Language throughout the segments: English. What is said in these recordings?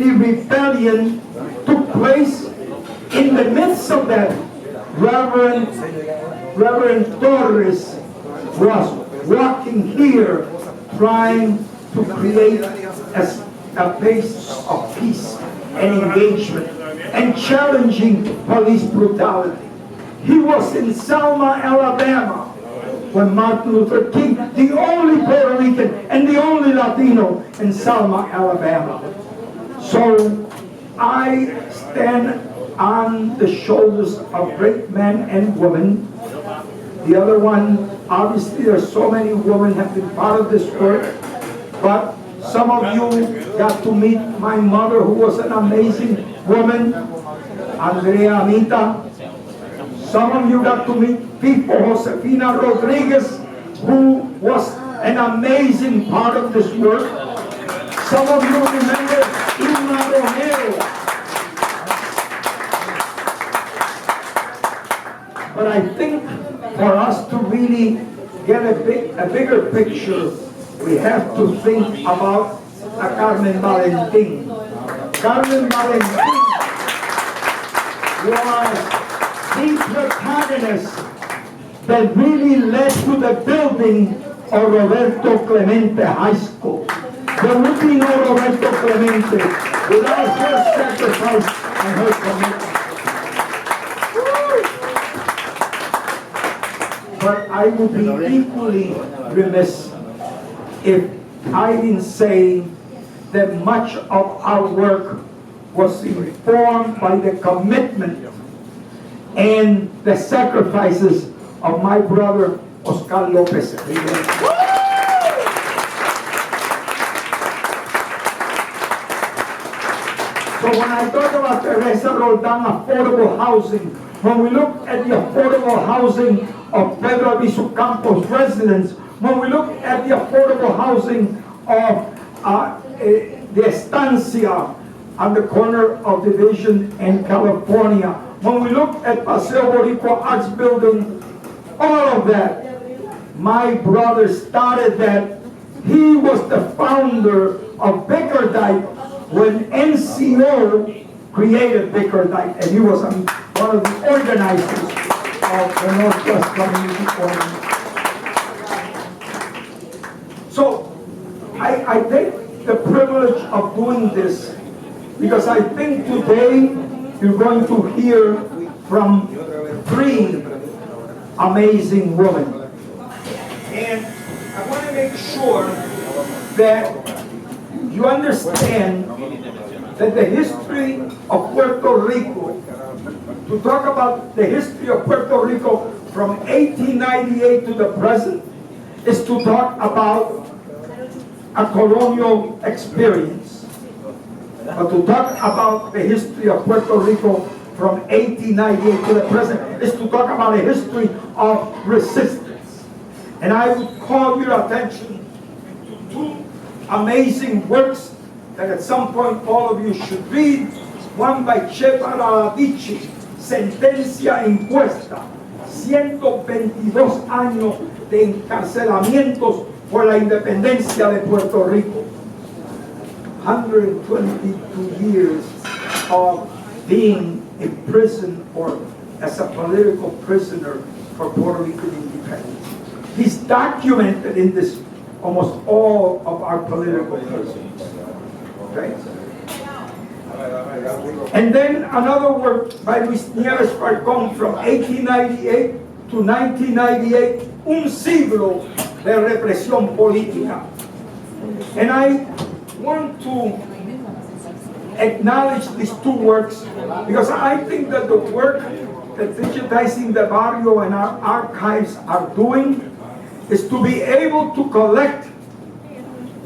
The rebellion took place. In the midst of that, Reverend Torres was walking here trying to create a place of peace and engagement and challenging police brutality. He was in Selma, Alabama when Martin Luther King, the only Puerto Rican and the only Latino in Selma, Alabama. So I stand on the shoulders of great men and women. The other one, obviously there's so many women have been part of this work, but some of you got to meet my mother, who was an amazing woman, Andrea Amita. Some of you got to meet Pipo Josefina Rodriguez, who was an amazing part of this work. Some of you remember Irma Romero. But I think for us to really get a bigger picture, we have to think about a Carmen Valentin. Carmen Valentin was the protagonist that really led to the building of Roberto Clemente High School. There would be no Roberto Clemente without her sacrifice and her commitment. But I would be equally remiss if I didn't say that much of our work was informed by the commitment and the sacrifices of my brother Oscar Lopez. So when I talk about Teresa Roldan affordable housing, when we look at the affordable housing of Pedro Albizu Campos residents, when we look at the affordable housing of the Estancia on the corner of Division in California, when we look at Paseo Boricua Arts Building, all of that, my brother started that. He was the founder of Bickerdike when NCO created Bickerdike, and he was one of the organizers of the Northwest Community Forum. So I take the privilege of doing this because I think today you're going to hear from three amazing women. And I want to make sure that you understand that the history of Puerto Rico, to talk about the history of Puerto Rico from 1898 to the present, is to talk about a colonial experience. But to talk about the history of Puerto Rico from 1898 to the present is to talk about a history of resistance. And I would call your attention to two amazing works that at some point all of you should read. One by Chepa Radadici, Sentencia Impuesta, 122 años de encarcelamientos por la independencia de Puerto Rico. 122 years of being in prison or as a political prisoner for Puerto Rican independence. He's documented in this almost all of our political prisons. Okay? And then another work by Luis Nieves Falcón from 1898 to 1998, Un siglo de represión política. And I want to acknowledge these two works because I think that the work that Digitizing the Barrio and our archives are doing is to be able to collect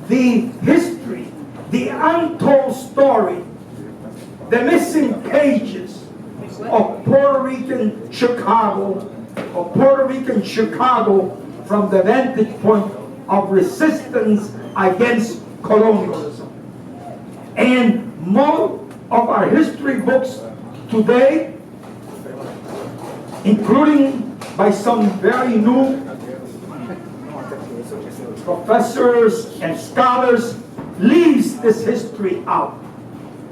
the history, the untold story, the missing pages of Puerto Rican Chicago, from the vantage point of resistance against colonialism. And most of our history books today, including by some very new professors and scholars, leaves this history out.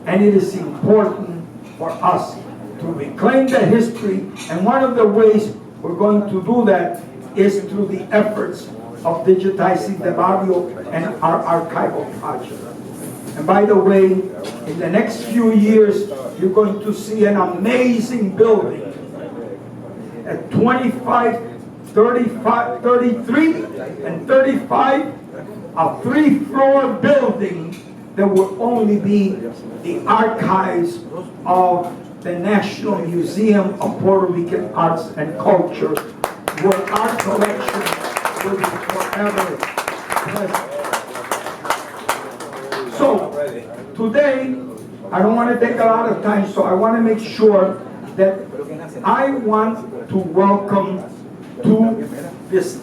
And it is important for us to reclaim that history. And one of the ways we're going to do that is through the efforts of digitizing the Barrio and our archival project. And by the way, in the next few years, you're going to see an amazing building at 25, 35, 33, and 35, a 3-floor building that will only be the archives of the National Museum of Puerto Rican Arts and Culture, where our collection will be forever present. So, today, I don't want to take a lot of time, so I want to make sure that I want to welcome to this